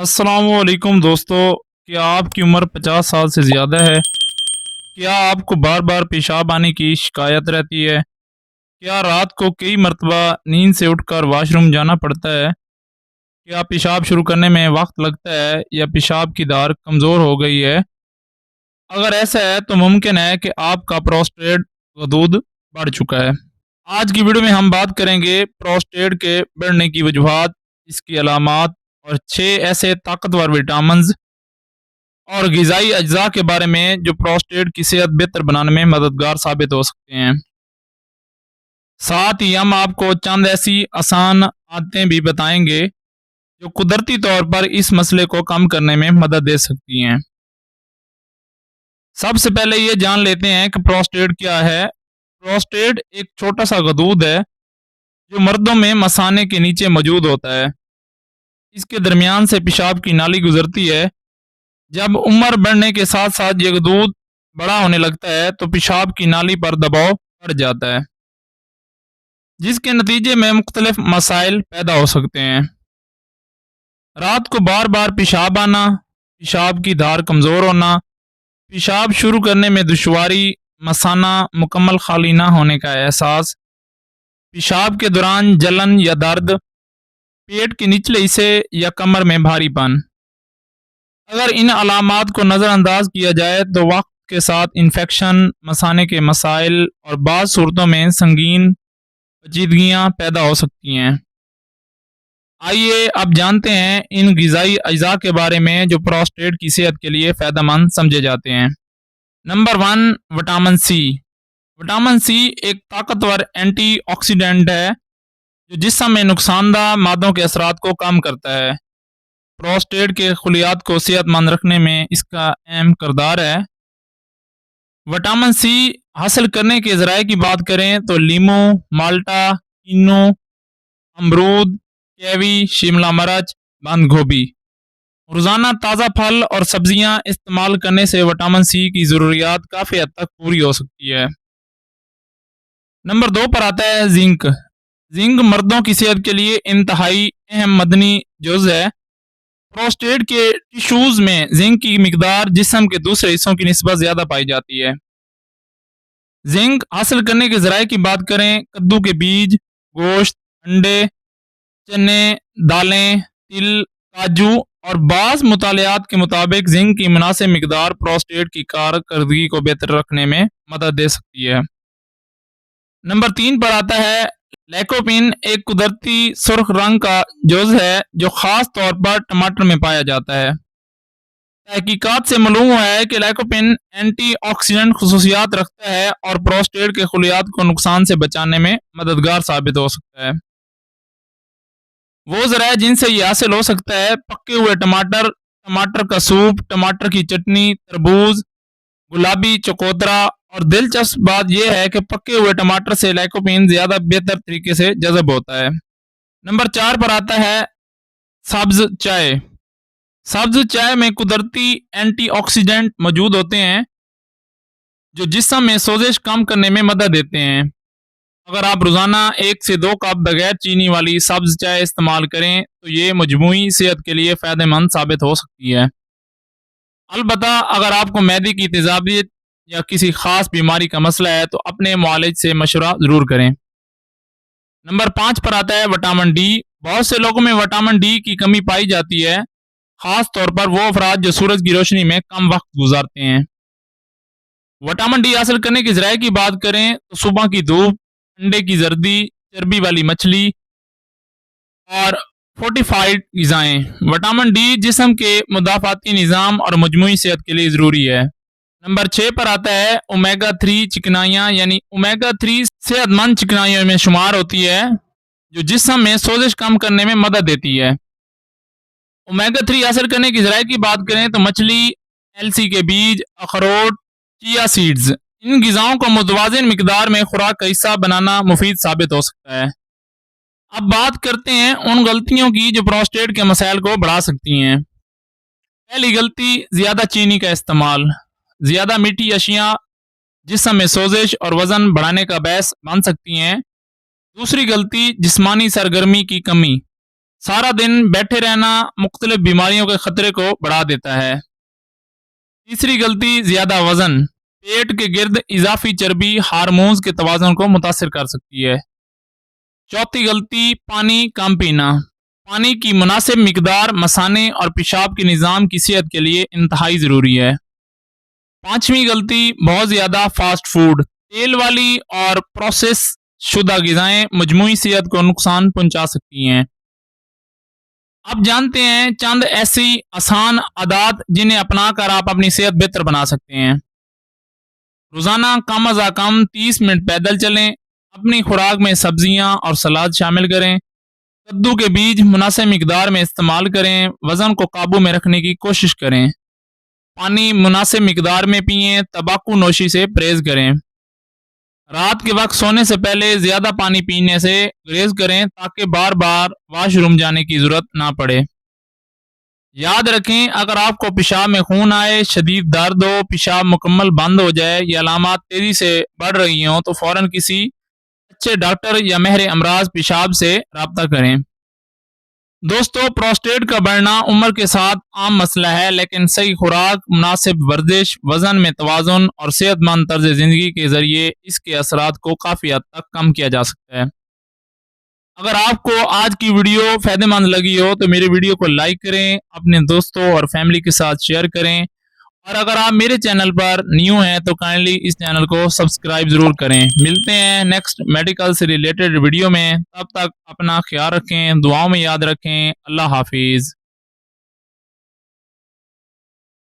अस्सलाम वालेकुम दोस्तों। क्या आपकी उम्र 50 साल से ज़्यादा है? क्या आपको बार बार पेशाब आने की शिकायत रहती है? क्या रात को कई मरतबा नींद से उठकर वॉशरूम जाना पड़ता है? क्या पेशाब शुरू करने में वक्त लगता है या पेशाब की धार कमज़ोर हो गई है? अगर ऐसा है तो मुमकिन है कि आपका प्रोस्टेट गदूद बढ़ चुका है। आज की वीडियो में हम बात करेंगे प्रोस्टेट के बढ़ने की वजूहात, इसकी अलामात और 6 ऐसे ताकतवर विटामिन्स और ग़िज़ाई अज्जा के बारे में जो प्रोस्टेट की सेहत बेहतर बनाने में मददगार साबित हो सकते हैं। साथ ही हम आपको चंद ऐसी आसान आदतें भी बताएंगे जो कुदरती तौर पर इस मसले को कम करने में मदद दे सकती हैं। सबसे पहले ये जान लेते हैं कि प्रोस्टेट क्या है। प्रोस्टेट एक छोटा सा गदूद है जो मर्दों में मसाने के नीचे मौजूद होता है। इसके दरमियान से पेशाब की नाली गुजरती है। जब उम्र बढ़ने के साथ साथ ये गदूद बड़ा होने लगता है तो पेशाब की नाली पर दबाव बढ़ जाता है, जिसके नतीजे में मुख्तलिफ मसाइल पैदा हो सकते हैं। रात को बार बार पेशाब आना, पेशाब की धार कमज़ोर होना, पेशाब शुरू करने में दुश्वारी, मसाना मुकम्मल खाली ना होने का एहसास, पेशाब के दौरान जलन या दर्द, पेट के निचले हिस्से या कमर में भारीपन। अगर इन अलामात को नज़रअंदाज किया जाए तो वक्त के साथ इन्फेक्शन, मसाने के मसाइल और बाज़ सूरतों में संगीन पेचीदगियाँ पैदा हो सकती हैं। आइए अब जानते हैं इन ग़िज़ाई अज्जा के बारे में जो प्रोस्टेट की सेहत के लिए फ़ायदेमंद समझे जाते हैं। Number 1, vitamin C. Vitamin C एक ताकतवर एंटीऑक्सीडेंट है जो जिस्म में नुकसानदा मादों के असरात को कम करता है। प्रोस्टेट के खुलियात को सेहतमंद रखने में इसका अहम किरदार है। विटामिन सी हासिल करने के ज़राए की बात करें तो लीमू, माल्टा, किन्नू, अमरूद, कीवी, शिमला मिर्च, बंद गोभी। रोज़ाना ताज़ा फल और सब्जियां इस्तेमाल करने से विटामिन सी की ज़रूरियात काफ़ी हद तक पूरी हो सकती है। नंबर 2 पर आता है जिंक। जिंक मर्दों की सेहत के लिए इंतहाई अहम मदनी जुज़ है। प्रोस्टेट के टिश्यूज़ में जिंक की मिकदार जिस्म के दूसरे हिस्सों की निस्बत ज़्यादा पाई जाती है। जिंक हासिल करने के ज़राए की बात करें कद्दू के बीज, गोश्त, अंडे, चने, दालें, तिल, काजू और बाज़ मुतालियात के मुताबिक जिंक की मुनासिब मिकदार प्रोस्टेट की कारकर्दगी को बेहतर रखने में मदद दे सकती है। नंबर 3 पर आता है लैकोपिन, एक कुदरती सुर्ख रंग का जुज़ है जो ख़ास तौर पर टमाटर में पाया जाता है। तहकीकात से मालूम हुआ है कि लैकोपिन एंटीऑक्सीडेंट खुसूसियात रखता है और प्रोस्टेट के खुलियात को नुकसान से बचाने में मददगार साबित हो सकता है। वो ज़राए जिनसे ये हासिल हो सकता है पके हुए टमाटर, टमाटर का सूप, टमाटर की चटनी, तरबूज, गुलाबी चकोतरा। और दिलचस्प बात यह है कि पके हुए टमाटर से लैकोपिन ज़्यादा बेहतर तरीके से जज़ब होता है। नंबर 4 पर आता है सब्ज़ चाय। सब्ज़ चाय में कुदरती एंटीऑक्सीडेंट मौजूद होते हैं जो जिस्म में सोजिश कम करने में मदद देते हैं। अगर आप रोज़ाना 1 से 2 कप बगैर चीनी वाली सब्ज़ चाय इस्तेमाल करें तो ये मजमूई सेहत के लिए फ़ायदेमंद साबित हो सकती है। अलबत्ता अगर आपको मैदे की तेज़ाबियत या किसी ख़ास बीमारी का मसला है तो अपने मुआलिज से मशवरा ज़रूर करें। नंबर 5 पर आता है विटामिन डी। बहुत से लोगों में विटामिन डी की कमी पाई जाती है, ख़ास तौर पर वो अफराद जो सूरज की रोशनी में कम वक्त गुजारते हैं। विटामिन डी हासिल करने के ज़राए की बात करें तो सुबह की धूप, अंडे की जर्दी, चर्बी वाली मछली और फोर्टिफाइड ग़िज़ाएँ। विटामिन डी जिस्म के मुदाफ़ाती निज़ाम और मजमूई सेहत के लिए ज़रूरी है। नंबर 6 पर आता है ओमेगा 3 चिकनाइयाँ, यानी ओमेगा 3 सेहतमंद चिकनाइयों में शुमार होती है जो जिस्म में सोजिश कम करने में मदद देती है। ओमेगा 3 हासिल करने की ज़राए की बात करें तो मछली, एलसी के बीज, अखरोट, चिया सीड्स, इन ग़िज़ाओं को मुतवाज़िन मिकदार में खुराक का हिस्सा बनाना मुफीद साबित हो सकता है। अब बात करते हैं उन गलतियों की जो प्रोस्टेट के मसाइल को बढ़ा सकती हैं। पहली गलती, ज़्यादा चीनी का इस्तेमाल। ज़्यादा मीठी अशियाँ जिस्म में सोजिश और वज़न बढ़ाने का बायस बन सकती हैं। दूसरी गलती, जिस्मानी सरगर्मी की कमी। सारा दिन बैठे रहना मुख्तलिफ बीमारियों के खतरे को बढ़ा देता है। तीसरी गलती, ज़्यादा वज़न। पेट के गिर्द इजाफी चर्बी हार्मोन्स के तवाज़ुन को मुतासिर कर सकती है। चौथी गलती, पानी कम पीना। पानी की मुनासिब मिकदार मसाने और पेशाब के निज़ाम की सेहत के लिए इंतहाई ज़रूरी है। पांचवी गलती, बहुत ज़्यादा फास्ट फूड। तेल वाली और प्रोसेस शुदा ग़िज़ाएँ मजमूई सेहत को नुकसान पहुंचा सकती हैं। अब जानते हैं चंद ऐसी आसान आदत जिन्हें अपनाकर आप अपनी सेहत बेहतर बना सकते हैं। रोज़ाना कम अज़ कम 30 मिनट पैदल चलें। अपनी खुराक में सब्जियां और सलाद शामिल करें। कद्दू के बीज मुनासिब मिकदार में इस्तेमाल करें। वज़न को काबू में रखने की कोशिश करें। पानी मुनासिब मिकदार में पिएं। तंबाकू नोशी से परहेज़ करें। रात के वक्त सोने से पहले ज़्यादा पानी पीने से गुरेज करें ताकि बार बार वाशरूम जाने की ज़रूरत ना पड़े। याद रखें, अगर आपको पेशाब में खून आए, शदीद दर्द हो, पेशाब मुकम्मल बंद हो जाए या अलामात तेज़ी से बढ़ रही हों तो फ़ौरन किसी अच्छे डॉक्टर या माहिर अमराज पेशाब से रब्ता करें। दोस्तों, प्रोस्टेट का बढ़ना उम्र के साथ आम मसला है, लेकिन सही खुराक, मुनासिब वर्जिश, वज़न में तवाज़ुन और सेहतमंद तर्ज ज़िंदगी के ज़रिए इसके असरात को काफ़ी हद तक कम किया जा सकता है। अगर आपको आज की वीडियो फ़ायदेमंद लगी हो तो मेरे वीडियो को लाइक करें, अपने दोस्तों और फैमिली के साथ शेयर करें, और अगर आप मेरे चैनल पर न्यू हैं तो काइंडली इस चैनल को सब्सक्राइब ज़रूर करें। मिलते हैं नेक्स्ट मेडिकल से रिलेटेड वीडियो में। तब तक अपना ख्याल रखें, दुआओं में याद रखें। अल्लाह हाफिज़।